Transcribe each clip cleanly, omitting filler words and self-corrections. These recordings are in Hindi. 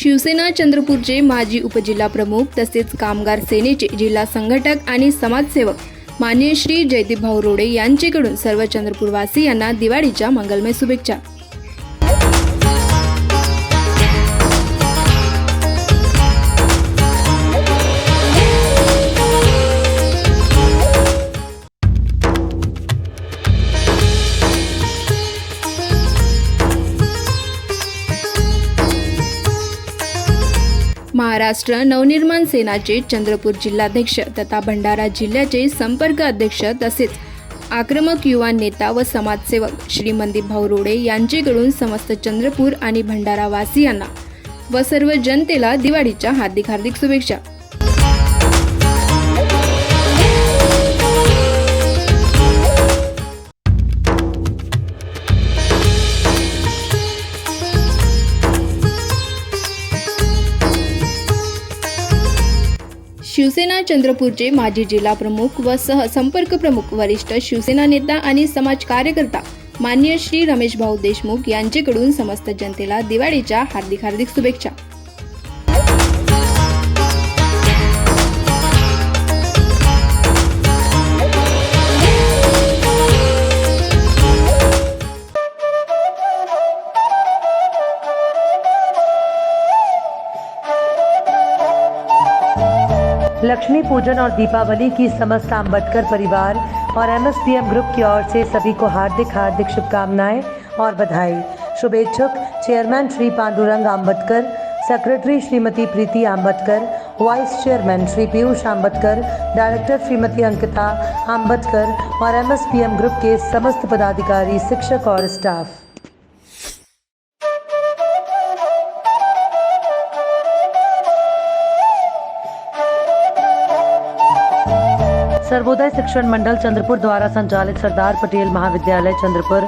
शिवसेना चंद्रपूरचे माजी उपजिल्हाप्रमुख तसेच कामगार सेनेचे जिल्हा संघटक आणि समाजसेवक माननीय श्री जयदीपभाऊ रोडे यांच्याकडून सर्व चंद्रपूरवासियांना दिवाळीच्या मंगलमय शुभेच्छा। महाराष्ट्र नवनिर्माण सेनाचे चंद्रपूर जिल्हाध्यक्ष तथा भंडारा जिल्ह्याचे संपर्क अध्यक्ष तसेच आक्रमक युवा नेता व समाजसेवक श्री मनदीपभाऊ रोडे यांच्याकडून समस्त चंद्रपूर आणि भंडारा वासियांना व सर्व जनतेला दिवाळीच्या हार्दिक शुभेच्छा। शिवसेना चंद्रपूरचे माजी जिल्हा प्रमुख व सह संपर्क प्रमुख वरिष्ठ शिवसेना नेता आणि समाज कार्यकर्ता माननीय श्री रमेश भाऊ देशमुख यांच्याकडून समस्त जनतेला दिवाळीच्या हार्दिक शुभेच्छा। लक्ष्मी पूजन और दीपावली की समस्त आम्बेडकर परिवार और एमएसपीएम ग्रुप की ओर से सभी को हार्दिक शुभकामनाएं और बधाई। शुभेच्छुक chairman Shri Pandurang Ambedkar, secretary Shrimati Preeti Ambedkar, vice chairman Shri Piyush Ambedkar, director Shrimati Ankita Ambedkar और एमएसपीएम ग्रुप के समस्त पदाधिकारी, शिक्षक और स्टाफ। सर्वोदय शिक्षण मंडल चंद्रपुर द्वारा संचालित सरदार पटेल महाविद्यालय चंद्रपुर,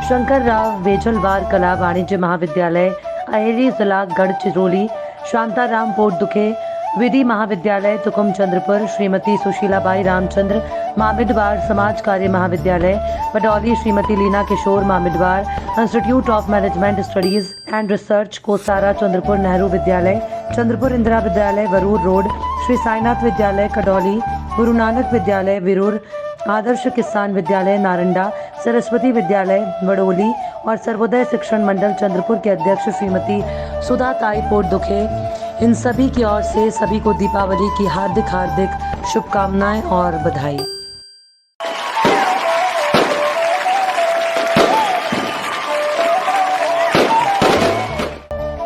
शंकर राव वेझलवार कला वाणिज्य महाविद्यालय अहेरी जिला गढ़चिरौली, शांताराम पोर्ट दुखे विधि महाविद्यालय Tukum Chandrapur, Shrimati Sushilabai Ramchandra Mamidwar Samaj Karya Mahavidyalaya Badauli, Shrimati Leena Kishor Mamidwar institute of management studies and research Kosara Chandrapur, Nehru Vidyalaya Chandrapur, Indira विद्यालय वरूर रोड, श्री साईनाथ विद्यालय कडौली, गुरु नानक विद्यालय विरूर, आदर्श किसान विद्यालय नारंडा, सरस्वती विद्यालय बड़ोली और सर्वोदय शिक्षण मंडल चंद्रपुर के अध्यक्ष श्रीमती सुधा ताई पोर्ट दुखे, इन सभी की ओर से सभी को दीपावली की हार्दिक शुभकामनाएं और बधाई।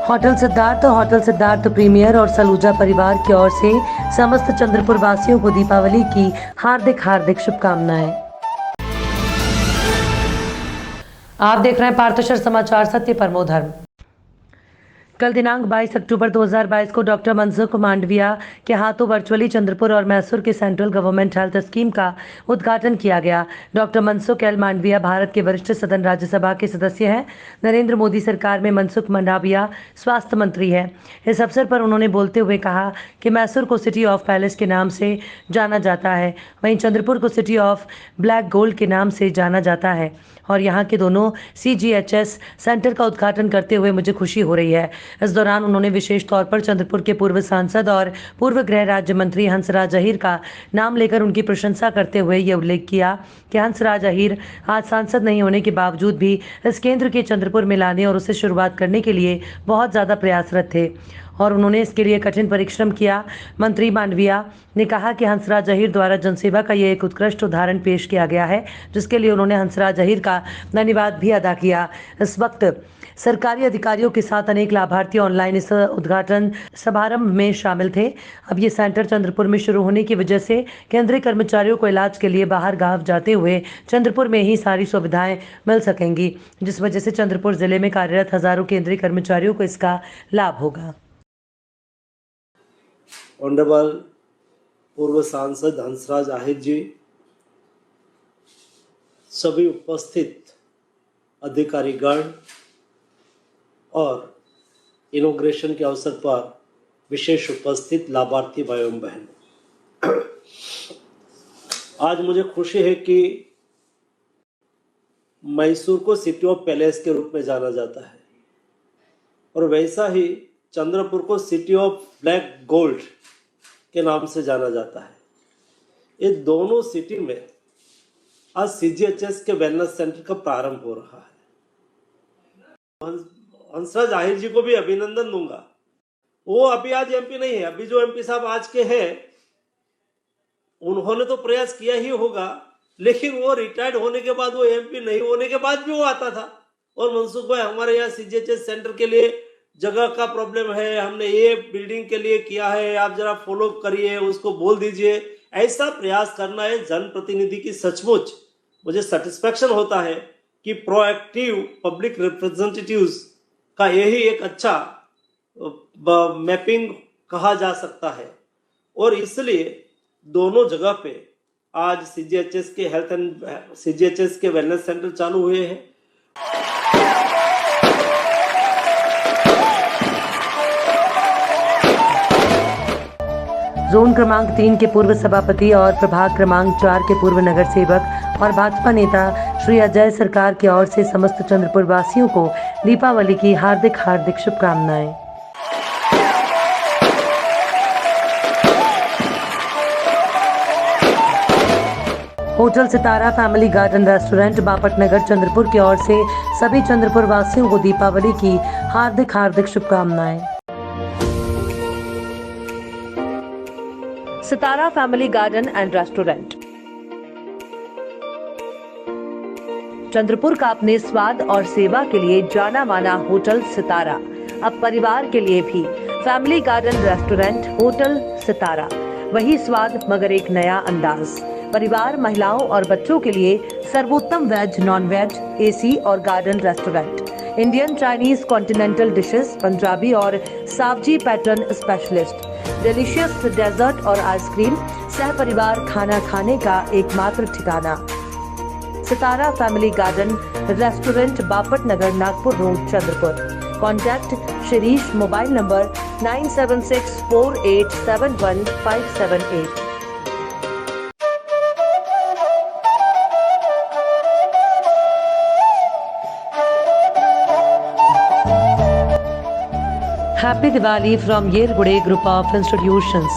होटल सिद्धार्थ प्रीमियर और सलूजा परिवार की ओर से समस्त चंद्रपुर वासियों को दीपावली की हार्दिक शुभकामनाएं। आप देख रहे हैं पार्थशर समाचार, सत्य परमो धर्म। कल दिनांक 22 अक्टूबर 2022 को डॉक्टर मनसुख मांडविया के हाथों वर्चुअली चंद्रपुर और मैसूर के सेंट्रल गवर्नमेंट हेल्थ स्कीम का उद्घाटन किया गया। डॉक्टर मनसुख एल मांडविया भारत के वरिष्ठ सदन राज्यसभा के सदस्य हैं। नरेंद्र मोदी सरकार में मनसुख मांडविया स्वास्थ्य मंत्री है। इस अवसर पर उन्होंने बोलते हुए कहा कि मैसूर को सिटी ऑफ पैलेस के नाम से जाना जाता है, वहीं चंद्रपुर को सिटी ऑफ ब्लैक गोल्ड के नाम से जाना जाता है और यहाँ के दोनों CGHS सेंटर का उद्घाटन करते हुए मुझे खुशी हो रही है। इस दौरान उन्होंने विशेष तौर पर चंद्रपुर के पूर्व सांसद और पूर्व गृह राज्य मंत्री हंसराज अहीर का नाम लेकर उनकी प्रशंसा करते हुए ये उल्लेख किया कि हंसराज अहीर आज सांसद नहीं होने के बावजूद भी इस केंद्र के चंद्रपुर में लाने और उसे शुरुआत करने के लिए बहुत ज़्यादा प्रयासरत थे और उन्होंने इसके लिए कठिन परिश्रम किया। मंत्री मांडविया ने कहा कि हंसराज अहीर द्वारा जनसेवा का ये एक उत्कृष्ट उदाहरण पेश किया गया है, जिसके लिए उन्होंने हंसराज अहीर का धन्यवाद भी अदा किया। इस वक्त सरकारी अधिकारियों के साथ अनेक लाभार्थी ऑनलाइन इस उद्घाटन समारंभ में शामिल थे। अब ये सेंटर चंद्रपुर में शुरू होने की वजह से केंद्रीय कर्मचारियों को इलाज के लिए बाहर गांव जाते हुए चंद्रपुर में ही सारी सुविधाएं मिल सकेंगी, जिस वजह से चंद्रपुर जिले में कार्यरत हजारों केंद्रीय कर्मचारियों को इसका लाभ होगा। ऑनरेबल पूर्व सांसद हंसराज अहीर जी, सभी उपस्थित अधिकारीगण और इनॉग्रेशन के अवसर पर विशेष उपस्थित लाभार्थी भाई एवं बहन, आज मुझे खुशी है कि मैसूर को सिटी ऑफ पैलेस के रूप में जाना जाता है और वैसा ही चंद्रपुर को सिटी ऑफ ब्लैक गोल्ड के नाम से जाना जाता है। ये दोनों सिटी में आज सीजीएचएस के वेलनेस सेंटर का प्रारंभ हो रहा है। हंसराज आहिर जी को भी अभिनंदन दूंगा। वो अभी आज एमपी नहीं है, अभी जो एमपी साहब आज के हैं उन्होंने तो प्रयास किया ही होगा, लेकिन वो रिटायर्ड होने के बाद, वो एमपी नहीं होने के बाद भी वो आता था और मनसुख भाई हमारे यहाँ सीजीएचएस सेंटर के लिए जगह का प्रॉब्लम है, हमने ये बिल्डिंग के लिए किया है, आप जरा फॉलो करिए, उसको बोल दीजिए। ऐसा प्रयास करना है जनप्रतिनिधि की। सचमुच मुझे सेटिस्फेक्शन होता है कि प्रोएक्टिव पब्लिक रिप्रेजेंटेटिव्स का यही एक अच्छा मैपिंग कहा जा सकता है। और इसलिए दोनों जगह पे आज सीजीएचएस के हेल्थ एंड सीजीएचएस के वेलनेस सेंटर चालू हुए हैं। जोन क्रमांक 3 के पूर्व सभापति और प्रभाग क्रमांक 4 के पूर्व नगर सेवक और भाजपा नेता श्री अजय सरकार की ओर से समस्त चंद्रपुर वासियों को दीपावली की हार्दिक शुभकामनाएं। होटल सितारा फैमिली गार्डन रेस्टोरेंट बापट नगर चंद्रपुर की ओर से सभी चंद्रपुर वासियों को दीपावली की हार्दिक शुभकामनाएं। Sitara family garden and restaurant Chandrapur का अपने स्वाद और सेवा के लिए जाना माना होटल सितारा अब परिवार के लिए भी फैमिली गार्डन रेस्टोरेंट होटल सितारा, वही स्वाद मगर एक नया अंदाज। परिवार, महिलाओं और बच्चों के लिए सर्वोत्तम वेज, नॉन वेज, एसी और garden restaurant. Indian, Chinese, continental dishes, Punjabi और Saoji pattern specialist, delicious dessert और आइसक्रीम, सह परिवार खाना खाने का एकमात्र ठिकाना। Sitara family garden restaurant, Bapat Nagar, Nagpur road, Chandrapur. Contact Shirish, mobile number 9764871578। Happy Diwali from Yergude Group of Institutions.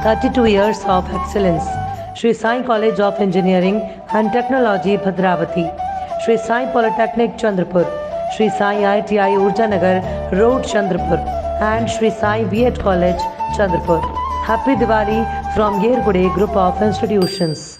32 years of excellence. Shri Sai College of Engineering and Technology, Bhadravati. Shri Sai Polytechnic, Chandrapur. Shri Sai ITI Urja Nagar Road, Chandrapur. And Shri Sai B.Ed College, Chandrapur. Happy Diwali from Yergude Group of Institutions.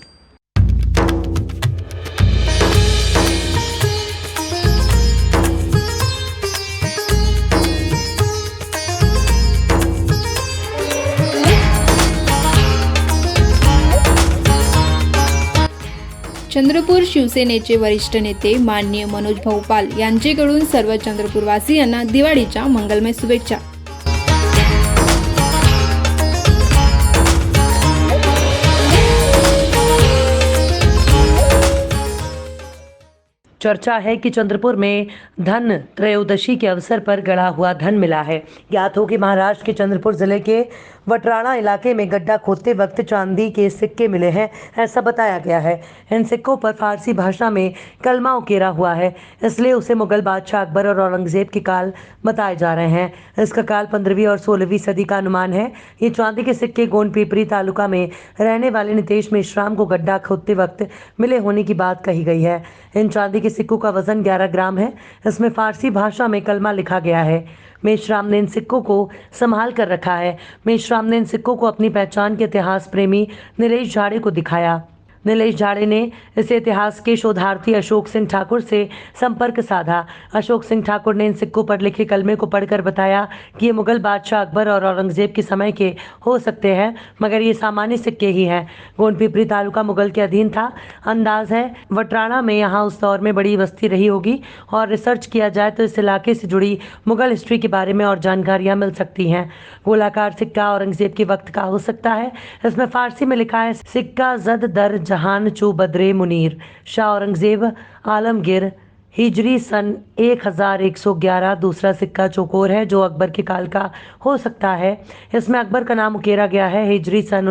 Chandrapur शिवसेनेचे वरिष्ठ नेते माननीय मनोज भाऊ पाल यांचेकडून सर्व चंद्रपूरवासियांना दिवाळीच्या मंगलमय शुभेच्छा। चर्चा है कि चंद्रपुर में धन त्रयोदशी के अवसर पर गड़ा हुआ धन मिला है। ज्ञात हो कि महाराष्ट्र के चंद्रपुर जिले के वटराणा इलाके में गड्ढा खोदते वक्त चांदी के सिक्के मिले हैं, ऐसा बताया गया है। इन सिक्कों पर फारसी भाषा में कलमा उकेरा हुआ है, इसलिए उसे मुगल बादशाह अकबर और औरंगजेब के काल बताए जा रहे हैं। इसका काल 15वीं और 16वीं सदी का अनुमान है। ये चांदी के सिक्के गोंडपीपरी तालुका में रहने वाले नितेश मेश्राम को गड्ढा खोदते वक्त मिले होने की बात कही गई है। इन चांदी के सिक्कों का वजन 11 ग्राम है। इसमें फारसी भाषा में कलमा लिखा गया है। मेश्राम ने इन सिक्कों को संभाल कर रखा है। मेश्राम ने इन सिक्कों को अपनी पहचान के इतिहास प्रेमी नीलेश झाड़े को दिखाया। नीलेश झाड़े ने इसे इतिहास के शोधार्थी अशोक सिंह ठाकुर से संपर्क साधा। अशोक सिंह ठाकुर ने इन सिक्कों पर लिखे कलमे को पढ़कर बताया कि ये मुगल बादशाह अकबर और औरंगजेब के समय के हो सकते हैं, मगर ये सामान्य सिक्के ही हैं। गोंडपीपरी तालुका मुगल के अधीन था। अंदाज है वटराणा में यहाँ उस दौर में बड़ी बस्ती रही होगी और रिसर्च किया जाए तो इस इलाके से जुड़ी मुगल हिस्ट्री के बारे में और जानकारियाँ मिल सकती हैं। गोलाकार सिक्का औरंगजेब के वक्त का हो सकता है। इसमें फारसी में लिखा है, सिक्का जद दर जहान चू बदरे मुनीर, शाह औरंगजेब आलमगीर, हिजरी सन 1111। दूसरा सिक्का चौकोर है जो अकबर के काल का हो सकता है। इसमें अकबर का नाम उकेरा गया है। हिजरी सन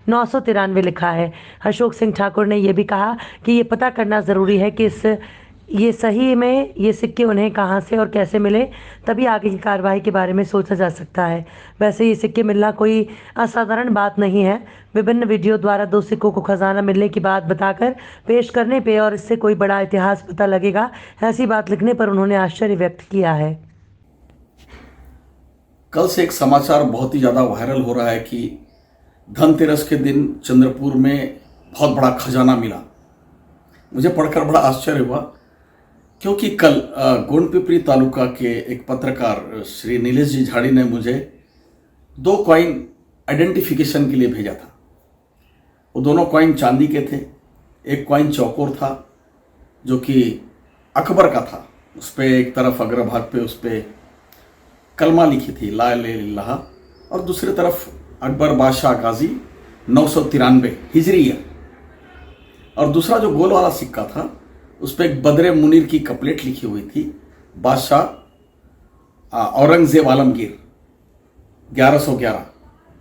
993 लिखा है। अशोक सिंह ठाकुर ने यह भी कहा कि ये पता करना ज़रूरी है कि इस ये सही में ये सिक्के उन्हें कहाँ से और कैसे मिले, तभी आगे की कार्रवाई के बारे में सोचा जा सकता है। वैसे ये सिक्के मिलना कोई असाधारण बात नहीं है। विभिन्न वीडियो द्वारा 2 सिक्कों को खजाना मिलने की बात बताकर पेश करने पे और इससे कोई बड़ा इतिहास पता लगेगा, ऐसी बात लिखने पर उन्होंने आश्चर्य व्यक्त किया है। कल से एक समाचार बहुत ही ज़्यादा वायरल हो रहा है कि धनतेरस के दिन चंद्रपुर में बहुत बड़ा खजाना मिला। मुझे पढ़कर बड़ा आश्चर्य हुआ, क्योंकि कल गोंडपिपरी तालुका के एक पत्रकार श्री नीलेश जी झाड़ी ने मुझे 2 कॉइन आइडेंटिफिकेशन के लिए भेजा था। वो दोनों कॉइन चांदी के थे। एक कॉइन चौकोर था जो कि अकबर का था, उस पर एक तरफ अग्रभाग पे उस पर कलमा लिखी थी ला इलाहा इल्लल्लाह, और दूसरी तरफ अकबर बादशाह गाजी 993 हिजरी ईयर। और दूसरा जो गोल वाला सिक्का था उस पर एक बदरे मुनीर की कपलेट लिखी हुई थी, बादशाह औरंगजेब आलमगीर 1111,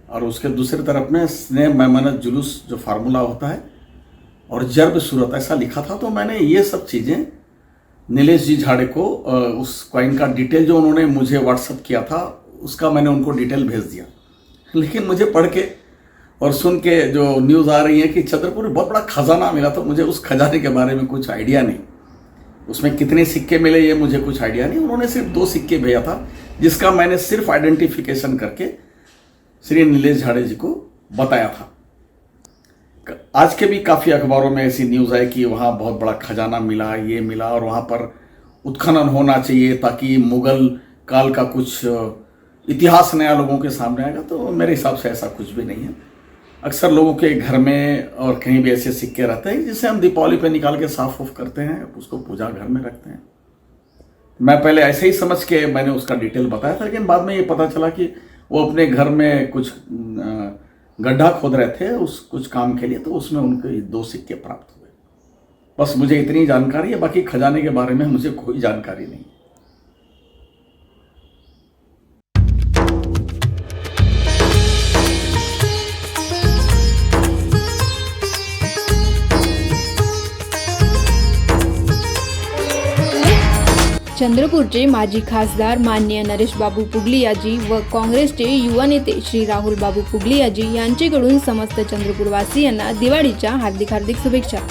और उसके दूसरी तरफ में स्नेह मैमनत जुलूस जो फार्मूला होता है और जर्ब सूरत ऐसा लिखा था। तो मैंने ये सब चीज़ें नीलेश जी झाड़े को उस कॉइन का डिटेल जो उन्होंने मुझे व्हाट्सअप किया था उसका मैंने उनको डिटेल भेज दिया। लेकिन मुझे पढ़ के और सुन के जो न्यूज़ आ रही है कि चंद्रपुर में बहुत बड़ा खजाना मिला, तो मुझे उस खजाने के बारे में कुछ आइडिया नहीं। उसमें कितने सिक्के मिले ये मुझे कुछ आइडिया नहीं। उन्होंने सिर्फ 2 सिक्के भेजा था, जिसका मैंने सिर्फ आइडेंटिफिकेशन करके श्री नीलेश झाड़े जी को बताया था। आज के भी काफ़ी अखबारों में ऐसी न्यूज़ आई कि वहाँ बहुत बड़ा खजाना मिला, ये मिला, और वहाँ पर उत्खनन होना चाहिए ताकि मुगल काल का कुछ इतिहास नया लोगों के सामने आएगा। तो मेरे हिसाब से ऐसा कुछ भी नहीं है। अक्सर लोगों के घर में और कहीं भी ऐसे सिक्के रहते हैं जिसे हम दीपावली पे निकाल के साफ ऑफ करते हैं, उसको पूजा घर में रखते हैं। मैं पहले ऐसे ही समझ के मैंने उसका डिटेल बताया था, लेकिन बाद में ये पता चला कि वो अपने घर में कुछ गड्ढा खोद रहे थे उस कुछ काम के लिए, तो उसमें उनके 2 सिक्के प्राप्त हुए। बस मुझे इतनी जानकारी है, बाकी खजाने के बारे में मुझे कोई जानकारी नहीं। चंद्रपूरचे माजी खासदार माननीय नरेश बाबू पुगलियाजी व काँग्रेसचे युवा नेते श्री राहुल बाबू पुगलियाजी यांच्याकडून समस्त चंद्रपूरवासियांना दिवाळीच्या हार्दिक शुभेच्छा।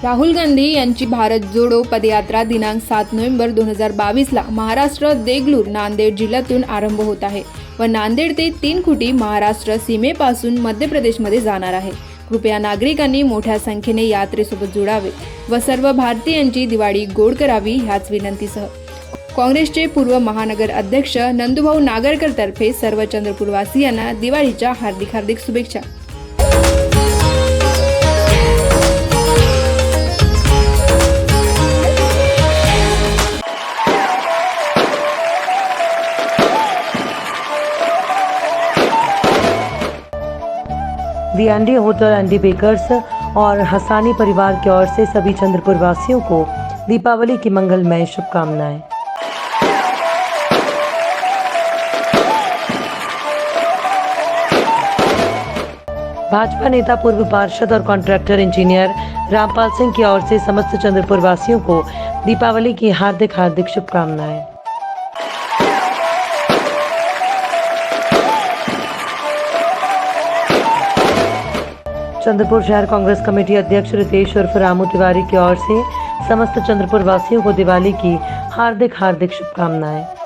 राहुल गांधी यांची भारत जोडो पदयात्रा दिनांक 7 नोव्हेंबर 2022 ला महाराष्ट्र देगलूर नांदेड जिल्ह्यातून आरंभ होत आहे व नांदेड ते 3 खुटी महाराष्ट्र सीमेपासून मध्य प्रदेशमध्ये जाणार आहे। कृपया नागरिकांनी मोठ्या संख्येने यात्रेसोबत जोडावे व सर्व भारतीयांची दिवाळी गोड करावी ह्याच विनंतीसह काँग्रेसचे पूर्व महानगर अध्यक्ष नंदुभाऊ नागरकर तर्फे सर्व चंद्रपूरवासियांना दिवाळीच्या हार्दिक शुभेच्छा। दी अंडी होटल अंडी बेकर्स और हसानी परिवार की ओर से सभी चंद्रपुर वासियों को दीपावली की मंगलमय शुभकामनाएं। भाजपा नेता पूर्व पार्षद और कॉन्ट्रैक्टर इंजीनियर रामपाल सिंह की ओर से समस्त चंद्रपुर वासियों को दीपावली की हार्दिक शुभकामनाएं। चंद्रपुर शहर कांग्रेस कमेटी अध्यक्ष रितेश उर्फ रामू तिवारी की ओर से समस्त चंद्रपुर वासियों को दिवाली की हार्दिक शुभकामनाएं।